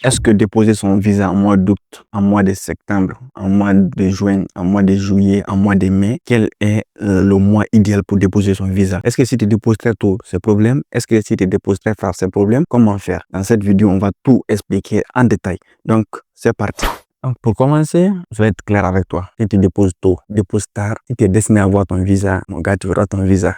Est-ce que déposer son visa en mois d'août, en mois de septembre, en mois de juin, en mois de juillet, en mois de mai, quel est le mois idéal pour déposer son visa? Est-ce que si tu déposes très tôt, c'est problème? Est-ce que si tu déposes très tard, c'est problème? Comment faire? Dans cette vidéo, on va tout expliquer en détail. Donc, c'est parti. Donc, pour commencer, je vais être clair avec toi. Si tu déposes tôt, déposes tard, si tu es destiné à avoir ton visa, mon gars, tu auras ton visa.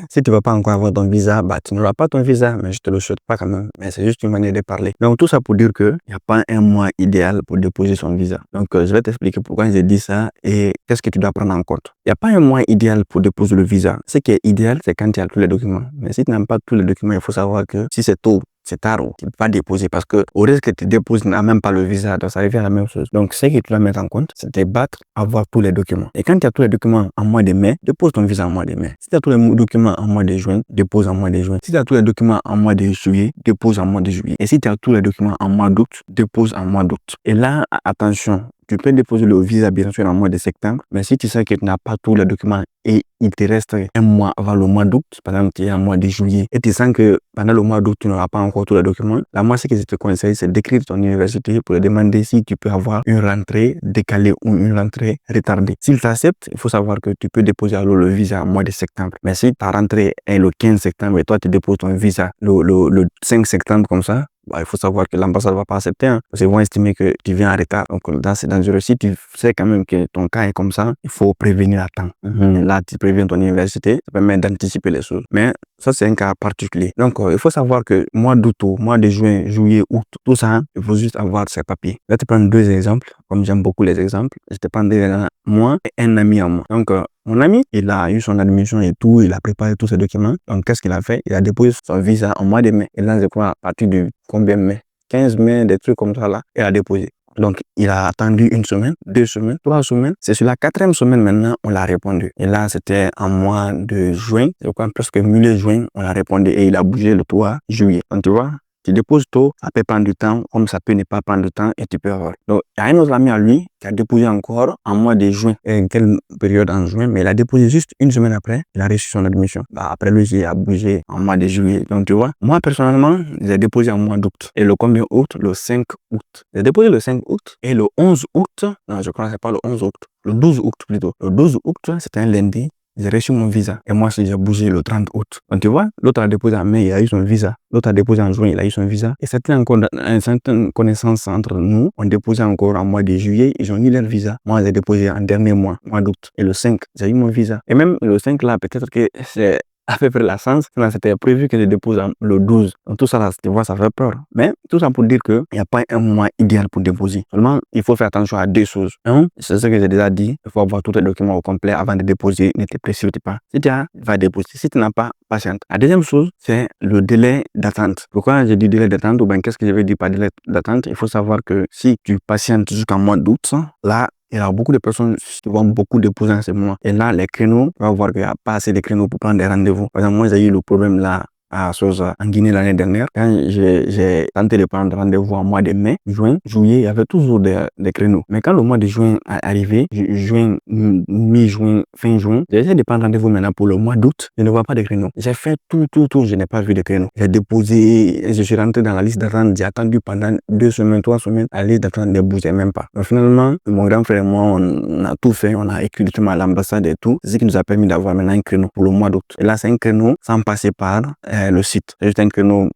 Si tu ne vas pas encore avoir ton visa, bah, tu n'auras pas ton visa, mais je te le souhaite pas quand même. Mais c'est juste une manière de parler. Donc, tout ça pour dire qu'il n'y a pas un mois idéal pour déposer son visa. Donc, je vais t'expliquer pourquoi j'ai dit ça et qu'est-ce que tu dois prendre en compte. Il n'y a pas un mois idéal pour déposer le visa. Ce qui est idéal, c'est quand tu as tous les documents. Mais si tu n'as pas tous les documents, il faut savoir que si c'est tôt, c'est tard, tu ne peux pas déposer parce que au risque que tu déposes, tu n'as même pas le visa, donc ça revient à la même chose. Donc, ce que tu dois mettre en compte, c'est de battre, avoir tous les documents. Et quand tu as tous les documents en mois de mai, dépose ton visa en mois de mai. Si tu as tous les documents en mois de juin, dépose en mois de juin. Si tu as tous les documents en mois de juillet, dépose en mois de juillet. Et si tu as tous les documents en mois d'août, dépose en mois d'août. Et là, attention, tu peux déposer le visa bien sûr en mois de septembre, mais si tu sais que tu n'as pas tous les documents et il te reste un mois avant le mois d'août, par exemple tu es en mois de juillet, et tu sens que pendant le mois d'août tu n'auras pas encore tous les documents, là moi ce que je te conseille c'est d'écrire ton université pour demander si tu peux avoir une rentrée décalée ou une rentrée retardée. S'il t'accepte, il faut savoir que tu peux déposer alors le visa en mois de septembre. Mais si ta rentrée est le 15 septembre et toi tu déposes ton visa le 5 septembre comme ça, bah, il faut savoir que l'ambassade ne va pas accepter, hein, parce qu'ils vont estimer que tu viens en retard. Donc là, c'est dangereux. Si tu sais quand même que ton cas est comme ça, il faut prévenir à temps. Là, tu préviens ton université, ça permet d'anticiper les choses. Mais ça, c'est un cas particulier. Donc, il faut savoir que mois d'août, mois de juin, juillet, août, tout ça, hein, il faut juste avoir ses papiers. Je vais te prendre deux exemples, comme j'aime beaucoup les exemples. Je te prends moi et un ami à moi. Donc, mon ami, il a eu son admission et tout, il a préparé tous ses documents. Donc, qu'est-ce qu'il a fait? Il a déposé son visa en mois de mai. Et là, je crois, à partir du combien mai? 15 mai, des trucs comme ça là, il a déposé. Donc, il a attendu une semaine, 2 semaines, 3 semaines. C'est sur la 4e semaine maintenant, on l'a répondu. Et là, c'était en mois de juin, je crois presque milieu juin, on l'a répondu et il a bougé le 3 juillet. Donc, tu vois, tu déposes tôt, ça peut prendre du temps, comme ça peut ne pas prendre du temps et tu peux avoir. Donc, il y a un autre ami à lui qui a déposé encore en mois de juin. Et quelle période en juin? Mais il a déposé juste une semaine après, il a reçu son admission. Bah, après lui, il a bougé en mois de juillet. Donc, tu vois, moi, personnellement, j'ai déposé en mois d'août. Et le combien août? Le 5 août. J'ai déposé le 5 août et le 11 août, non, je crois que c'est pas le 11 août, le 12 août plutôt. Le 12 août, c'était un lundi. J'ai reçu mon visa. Et moi, j'ai bougé le 30 août. Donc, tu vois, l'autre a déposé en mai, il a eu son visa. L'autre a déposé en juin, il a eu son visa. Et c'était encore une certaine connaissance entre nous. On déposait encore en mois de juillet, ils ont eu leur visa. Moi, j'ai déposé en dernier mois d'août. Et le 5, j'ai eu mon visa. Et même le 5 là, peut-être que c'est à peu près la sens. C'était prévu que je dépose le 12. Donc, tout ça là, tu vois, ça fait peur. Mais tout ça pour dire qu'il n'y a pas un mois idéal pour déposer. Seulement, il faut faire attention à deux choses. Un, c'est ce que j'ai déjà dit. Il faut avoir tous les documents au complet avant de déposer. Ne te précipite pas. Si tu as, va déposer. Si tu n'as pas, patiente. La deuxième chose, c'est le délai d'attente. Pourquoi j'ai dit délai d'attente ou bien qu'est-ce que je veux dire par délai d'attente? Il faut savoir que si tu patientes jusqu'en mois d'août, là, il y a beaucoup de personnes qui vont beaucoup déposer en ce moment. Et là, les créneaux, tu vas voir qu'il n'y a pas assez de créneaux pour prendre des rendez-vous. Par exemple, moi, j'ai eu le problème là en Guinée l'année dernière. Quand j'ai tenté de prendre rendez-vous en mois de mai, juin, juillet, il y avait toujours des créneaux. Mais quand le mois de juin est arrivé, juin, mi-juin, fin juin, j'ai essayé de prendre rendez-vous maintenant pour le mois d'août. Je ne vois pas de créneaux. J'ai fait tout, je n'ai pas vu de créneaux. J'ai déposé, je suis rentré dans la liste d'attente. J'ai attendu pendant 2 semaines, 3 semaines. La liste d'attente ne bougeait même pas. Donc finalement, mon grand frère et moi, on a tout fait. On a écrit directement à l'ambassade et tout. C'est ce qui nous a permis d'avoir maintenant un créneau pour le mois d'août. Et là, c'est un créneau sans passer par le site. C'est juste un créneau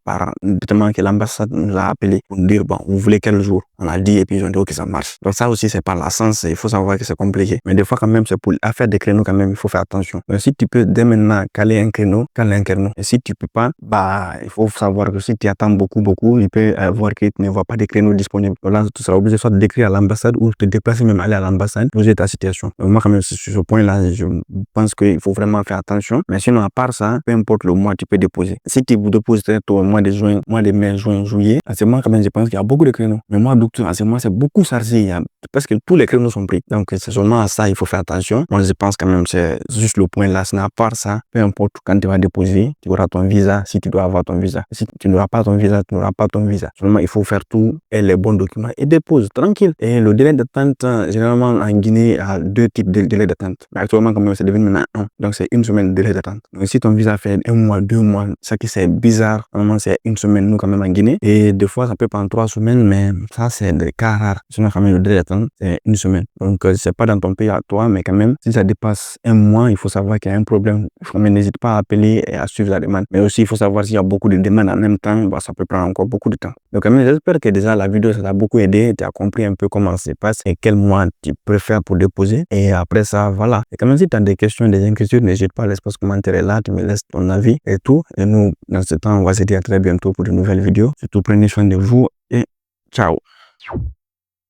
directement que l'ambassade nous a appelé pour nous dire, bon, vous voulez quel jour? On a dit et puis ils ont dit, ok, ça marche. Donc ça aussi, c'est par la sens. Il faut savoir que c'est compliqué. Mais des fois, quand même, c'est pour faire des créneaux, quand même, il faut faire attention. Donc si tu peux dès maintenant caler un créneau, cale un créneau. Et si tu peux pas, bah, il faut savoir que si tu attends beaucoup, il peut voir que tu ne vois pas de créneaux disponibles. Donc là, tu seras obligé soit d'écrire à l'ambassade ou te déplacer même aller à l'ambassade, poser ta situation. Donc moi, quand même, sur ce point-là, je pense qu'il faut vraiment faire attention. Mais sinon, à part ça, peu importe le mois, tu peux déposer. Si tu déposes au mois de juin, mois de mai, juin, juillet, à ce mois, quand même, je pense qu'il y a beaucoup de créneaux. Mais moi, d'août, à ce mois, c'est beaucoup chargé. Il y a parce que tous les créneaux sont pris. Donc, c'est seulement à ça, il faut faire attention. Moi, je pense quand même, c'est juste le point là. Sinon, à part ça, peu importe quand tu vas déposer, tu auras ton visa si tu dois avoir ton visa. Si tu n'auras pas ton visa, tu n'auras pas ton visa. Seulement, il faut faire tout et les bons documents et dépose tranquille. Et le délai d'attente, généralement, en Guinée, il y a 2 types de délai d'attente. Mais actuellement, quand même, c'est devenu maintenant 1. Donc, c'est 1 semaine de délai d'attente. Donc, si ton visa fait 1 mois, 2 mois, ça qui c'est bizarre. Normalement, c'est une semaine, nous, quand même, en Guinée. Et des fois, ça peut prendre 3 semaines, mais ça, c'est des cas rares. Sinon, quand même, le délai d'attente, c'est une semaine. Donc, c'est pas dans ton pays à toi, mais quand même, si ça dépasse un mois, il faut savoir qu'il y a un problème. N'hésite pas à appeler et à suivre la demande. Mais aussi, il faut savoir s'il y a beaucoup de demandes en même temps, bah, ça peut prendre encore beaucoup de temps. Donc, quand même, j'espère que déjà la vidéo, ça t'a beaucoup aidé. Tu as compris un peu comment ça se passe et quel mois tu préfères pour déposer. Et après ça, voilà. Et quand même, si tu as des questions, des inquiétudes, n'hésite pas, l'espace commentaire est là, tu me laisses ton avis et tout. Et nous, dans ce temps, on va se dire à très bientôt pour de nouvelles vidéos. Surtout, prenez soin de vous et ciao.